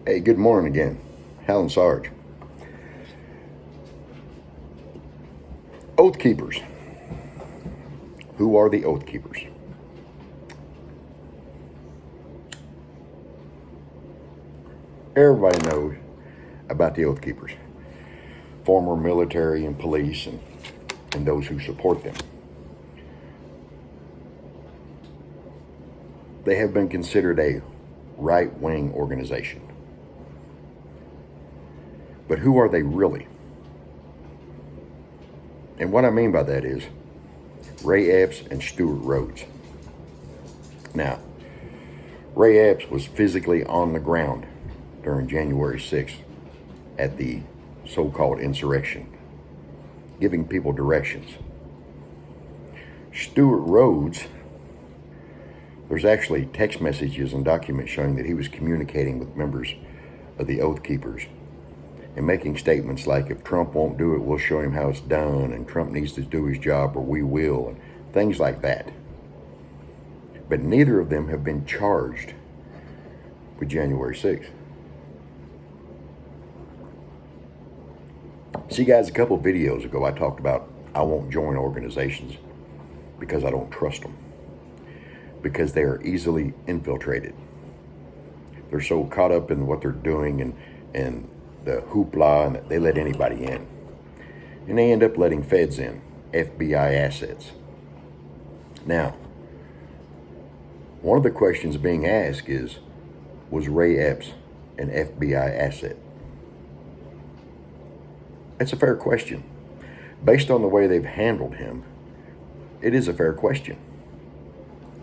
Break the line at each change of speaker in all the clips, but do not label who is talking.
Hey, good morning again. Hal and Sarge. Oath Keepers. Who are the Oath Keepers? Everybody knows about the Oath Keepers. Former military and police and those who support them. They have been considered a right-wing organization. But who are they really? And what I mean by that is Ray Epps and Stewart Rhodes. Now, Ray Epps was physically on the ground during January 6th at the so-called insurrection, giving people directions. Stewart Rhodes, there's actually text messages and documents showing that he was communicating with members of the Oath Keepers and making statements like, if Trump won't do it, we'll show him how it's done, and Trump needs to do his job or we will, and things like that. But neither of them have been charged with January 6th. See, guys, a couple videos ago I talked about I won't join organizations because I don't trust them, because they are easily infiltrated. They're so caught up in what they're doing and the hoopla, and that they let anybody in. And they end up letting feds in, FBI assets. Now, one of the questions being asked is, was Ray Epps an FBI asset? That's a fair question. Based on the way they've handled him, it is a fair question.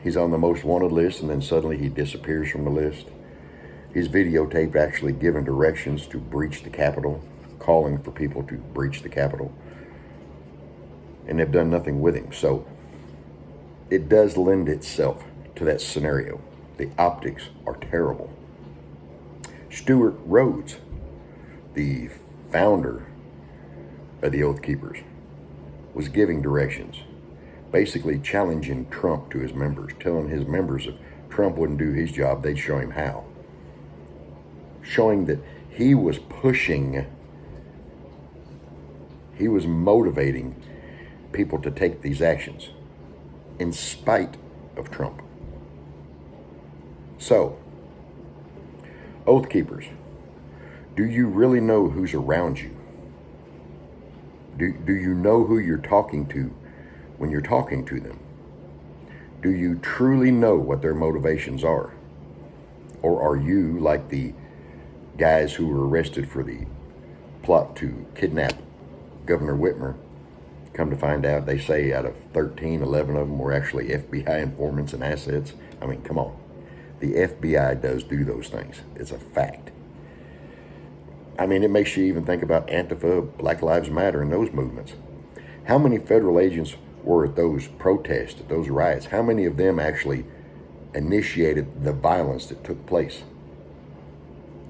He's on the most wanted list, and then suddenly he disappears from the list. He's videotaped actually giving directions to breach the Capitol, calling for people to breach the Capitol. And they've done nothing with him. So it does lend itself to that scenario. The optics are terrible. Stewart Rhodes, the founder of the Oath Keepers, was giving directions, basically challenging Trump to his members, telling his members if Trump wouldn't do his job, they'd show him how. Showing that he was pushing, he was motivating people to take these actions in spite of Trump. So, Oath Keepers, do you really know who's around you? Do you know who you're talking to when you're talking to them? Do you truly know what their motivations are? Or are you like the guys who were arrested for the plot to kidnap Governor Whitmer? Come to find out, they say out of 13, 11 of them were actually FBI informants and assets. I mean, come on. The FBI does do those things. It's a fact. I mean, it makes you even think about Antifa, Black Lives Matter, and those movements. How many federal agents were at those protests, at those riots? How many of them actually initiated the violence that took place?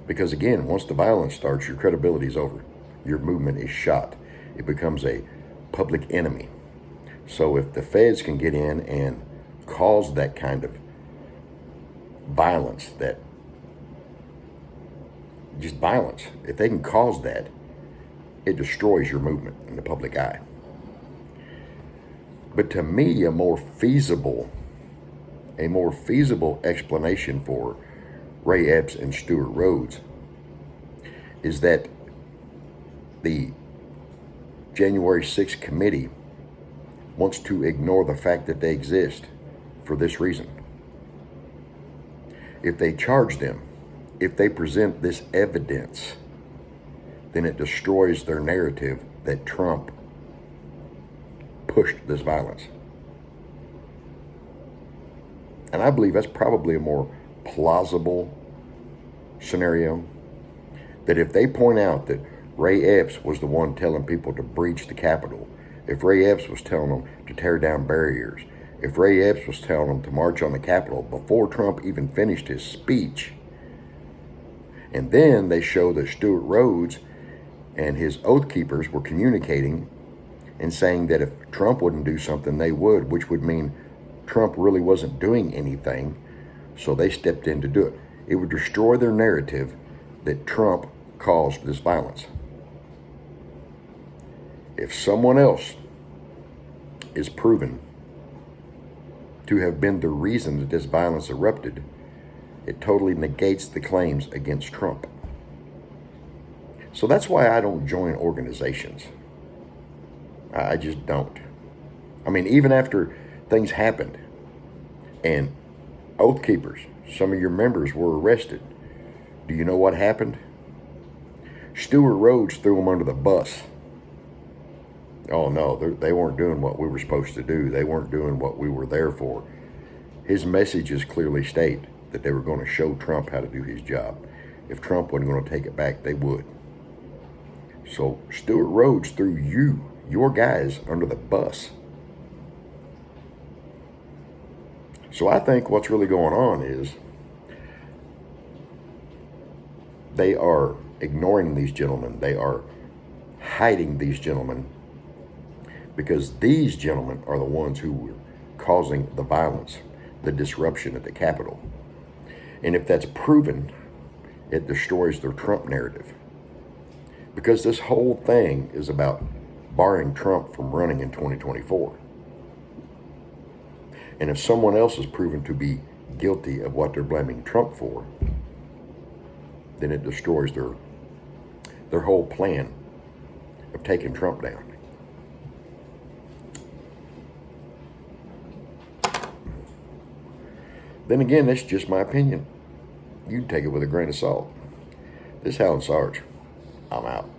Because again, once the violence starts, your credibility is over. Your movement is shot. It becomes a public enemy. So if the feds can get in and cause that kind of violence, that just violence, if they can cause that, it destroys your movement in the public eye. But to me, a more feasible explanation for Ray Epps and Stewart Rhodes is that the January 6th committee wants to ignore the fact that they exist for this reason. If they charge them, if they present this evidence, then it destroys their narrative that Trump pushed this violence. And I believe that's probably a more plausible scenario, that if they point out that Ray Epps was the one telling people to breach the Capitol, if Ray Epps was telling them to tear down barriers, if Ray Epps was telling them to march on the Capitol before Trump even finished his speech, and then they show that Stewart Rhodes and his Oath Keepers were communicating and saying that if Trump wouldn't do something, they would, which would mean Trump really wasn't doing anything, so they stepped in to do it. It would destroy their narrative that Trump caused this violence. If someone else is proven to have been the reason that this violence erupted, it totally negates the claims against Trump. So that's why I don't join organizations. I just don't. I mean, even after things happened and OathKeepers, some of your members were arrested, do you know what happened? Stewart Rhodes threw them under the bus. Oh no, they weren't doing what we were supposed to do. They weren't doing what we were there for. His messages clearly state that they were going to show Trump how to do his job. If Trump wasn't going to take it back, they would. So Stewart Rhodes threw your guys, under the bus. So I think what's really going on is they are ignoring these gentlemen. They are hiding these gentlemen because these gentlemen are the ones who were causing the violence, the disruption at the Capitol. And if that's proven, it destroys their Trump narrative. Because this whole thing is about barring Trump from running in 2024. And if someone else is proven to be guilty of what they're blaming Trump for, then it destroys their whole plan of taking Trump down. Then again, that's just my opinion. You can take it with a grain of salt. This is Hal and Sarge. I'm out.